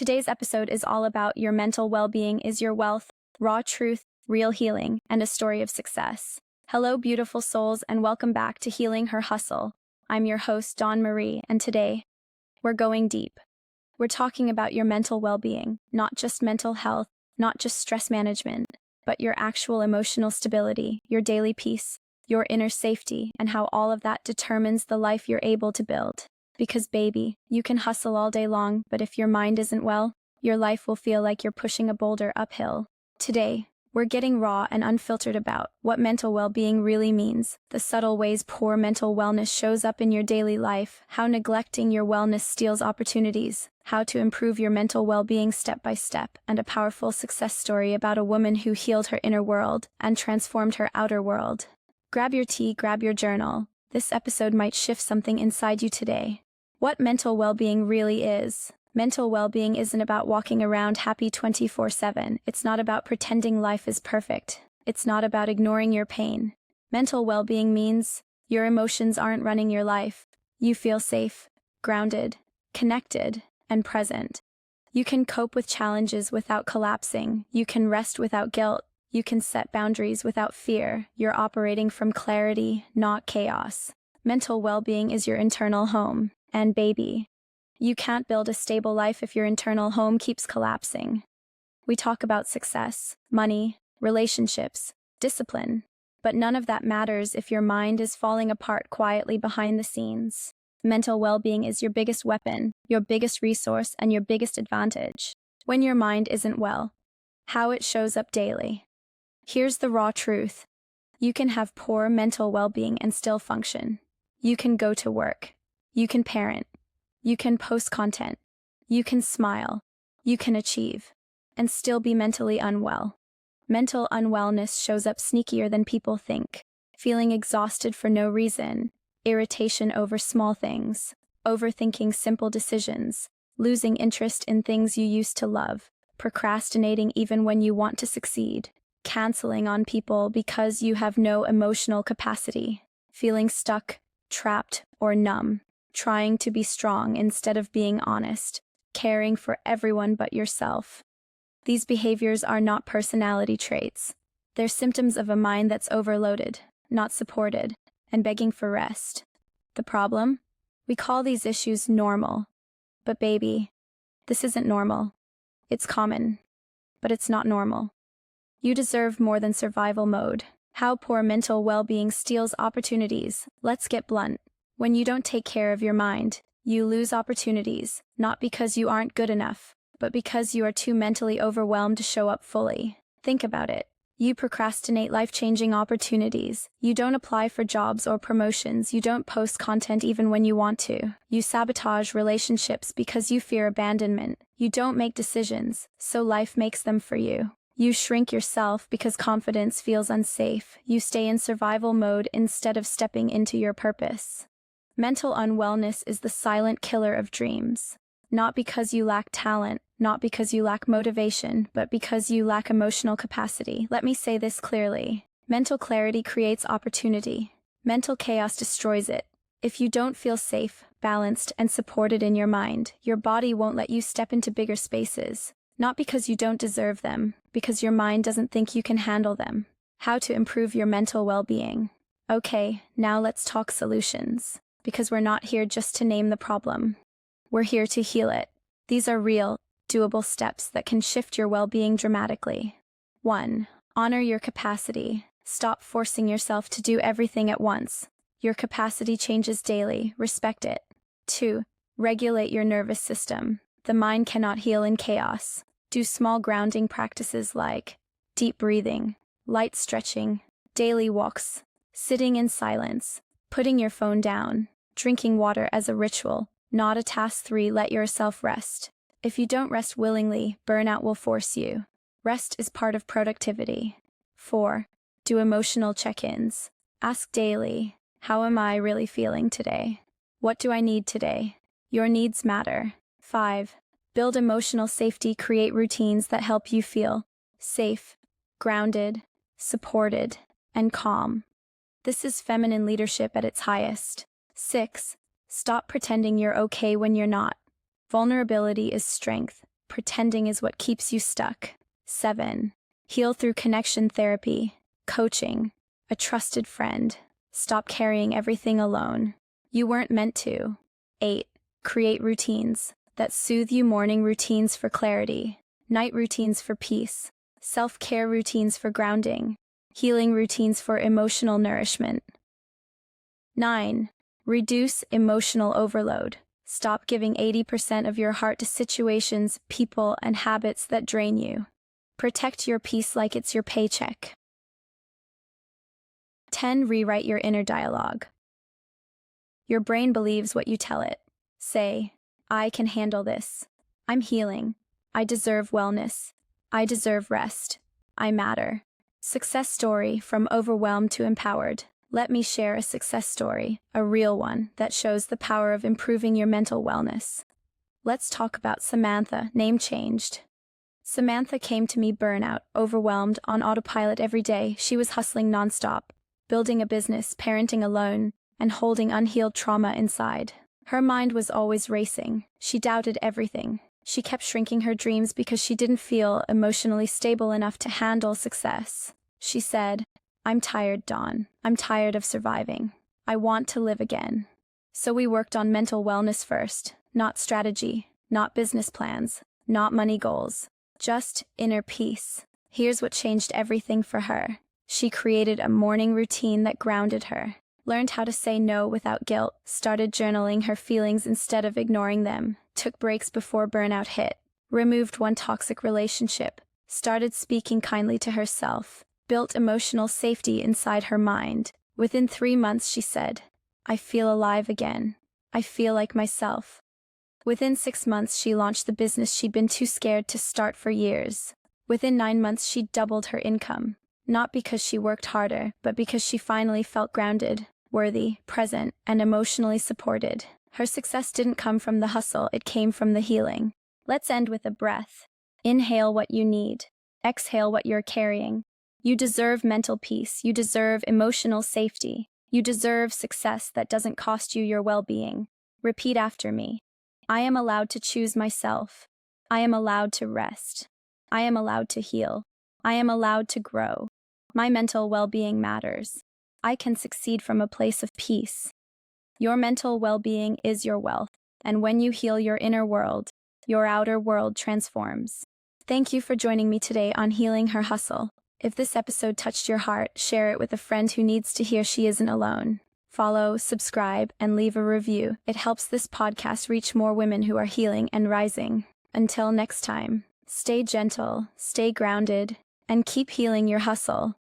Today's episode is all about your mental well-being is your wealth, raw truth, real healing, and a story of success. Hello, beautiful souls, and welcome back to Healing Her Hustle. I'm your host, Dawn Marie, and today, we're going deep. We're talking about your mental well-being, not just mental health, not just stress management, but your actual emotional stability, your daily peace, your inner safety, and how all of that determines the life you're able to build. Because baby, you can hustle all day long, but if your mind isn't well, your life will feel like you're pushing a boulder uphill. Today, we're getting raw and unfiltered about what mental well-being really means, the subtle ways poor mental wellness shows up in your daily life, how neglecting your wellness steals opportunities, how to improve your mental well-being step by step, and a powerful success story about a woman who healed her inner world and transformed her outer world. Grab your tea, grab your journal. This episode might shift something inside you today. What mental well-being really is. Mental well-being isn't about walking around happy 24/7. It's not about pretending life is perfect. It's not about ignoring your pain. Mental well-being means your emotions aren't running your life. You feel safe, grounded, connected, and present. You can cope with challenges without collapsing. You can rest without guilt. You can set boundaries without fear. You're operating from clarity, not chaos. Mental well-being is your internal home. And baby, you can't build a stable life if your internal home keeps collapsing. We talk about success, money, relationships, discipline, but none of that matters if your mind is falling apart quietly behind the scenes. Mental well-being is your biggest weapon, your biggest resource, and your biggest advantage. When your mind isn't well, how it shows up daily. Here's the raw truth. You can have poor mental well-being and still function. You can go to work. You can parent. You can post content. You can smile. You can achieve. And still be mentally unwell. Mental unwellness shows up sneakier than people think. Feeling exhausted for no reason. Irritation over small things. Overthinking simple decisions. Losing interest in things you used to love. Procrastinating even when you want to succeed. Canceling on people because you have no emotional capacity. Feeling stuck, trapped, or numb. Trying to be strong instead of being honest. Caring for everyone but yourself. These behaviors are not personality traits. They're symptoms of a mind that's overloaded, not supported, and begging for rest. The problem? We call these issues normal. But baby, this isn't normal. It's common. But it's not normal. You deserve more than survival mode. How poor mental well-being steals opportunities. Let's get blunt. When you don't take care of your mind, you lose opportunities, not because you aren't good enough, but because you are too mentally overwhelmed to show up fully. Think about it. You procrastinate life-changing opportunities. You don't apply for jobs or promotions. You don't post content even when you want to. You sabotage relationships because you fear abandonment. You don't make decisions, so life makes them for you. You shrink yourself because confidence feels unsafe. You stay in survival mode instead of stepping into your purpose. Mental unwellness is the silent killer of dreams. Not because you lack talent, not because you lack motivation, but because you lack emotional capacity. Let me say this clearly. Mental clarity creates opportunity. Mental chaos destroys it. If you don't feel safe, balanced, and supported in your mind, your body won't let you step into bigger spaces. Not because you don't deserve them, because your mind doesn't think you can handle them. How to improve your mental well-being. Okay, now let's talk solutions. Because we're not here just to name the problem. We're here to heal it. These are real, doable steps that can shift your well-being dramatically. 1. Honor your capacity. Stop forcing yourself to do everything at once. Your capacity changes daily. Respect it. 2. Regulate your nervous system. The mind cannot heal in chaos. Do small grounding practices like deep breathing, light stretching, daily walks, sitting in silence, putting your phone down, drinking water as a ritual, not a task. 3. Let yourself rest. If you don't rest willingly, burnout will force you. Rest is part of productivity. 4. Do emotional check-ins. Ask daily, how am I really feeling today? What do I need today? Your needs matter. 5. Build emotional safety. Create routines that help you feel safe, grounded, supported, and calm. This is feminine leadership at its highest. 6. Stop pretending you're okay when you're not. Vulnerability is strength. pretending is what keeps you stuck. 7. Heal through connection therapy, coaching, a trusted friend. Stop carrying everything alone. You weren't meant to. 8. Create routines that soothe you. Morning routines for clarity, night routines for peace, self-care routines for grounding, healing routines for emotional nourishment. 9. Reduce emotional overload. Stop giving 80% of your heart to situations, people, and habits that drain you. Protect your peace like it's your paycheck. 10. Rewrite your inner dialogue. Your brain believes what you tell it. Say, I can handle this. I'm healing. I deserve wellness. I deserve rest. I matter. Success story from overwhelmed to empowered. Let me share a success story, a real one, that shows the power of improving your mental wellness. Let's talk about Samantha, name changed. Samantha came to me burnout, overwhelmed, on autopilot every day. She was hustling nonstop, building a business, parenting alone, and holding unhealed trauma inside. Her mind was always racing. She doubted everything. She kept shrinking her dreams because she didn't feel emotionally stable enough to handle success. She said, I'm tired, Dawn. I'm tired of surviving. I want to live again. So we worked on mental wellness first, not strategy, not business plans, not money goals, just inner peace. Here's what changed everything for her. She created a morning routine that grounded her, learned how to say no without guilt, started journaling her feelings instead of ignoring them, took breaks before burnout hit, removed one toxic relationship, started speaking kindly to herself, built emotional safety inside her mind. Within 3 months, she said, I feel alive again. I feel like myself. Within 6 months, she launched the business she'd been too scared to start for years. Within 9 months, she doubled her income. Not because she worked harder, but because she finally felt grounded, worthy, present, and emotionally supported. Her success didn't come from the hustle, it came from the healing. Let's end with a breath. Inhale what you need. Exhale what you're carrying. You deserve mental peace. You deserve emotional safety. You deserve success that doesn't cost you your well-being. Repeat after me. I am allowed to choose myself. I am allowed to rest. I am allowed to heal. I am allowed to grow. My mental well-being matters. I can succeed from a place of peace. Your mental well-being is your wealth, and when you heal your inner world, your outer world transforms. Thank you for joining me today on Healing Her Hustle. If this episode touched your heart, share it with a friend who needs to hear she isn't alone. Follow, subscribe, and leave a review. It helps this podcast reach more women who are healing and rising. Until next time, stay gentle, stay grounded, and keep healing your hustle.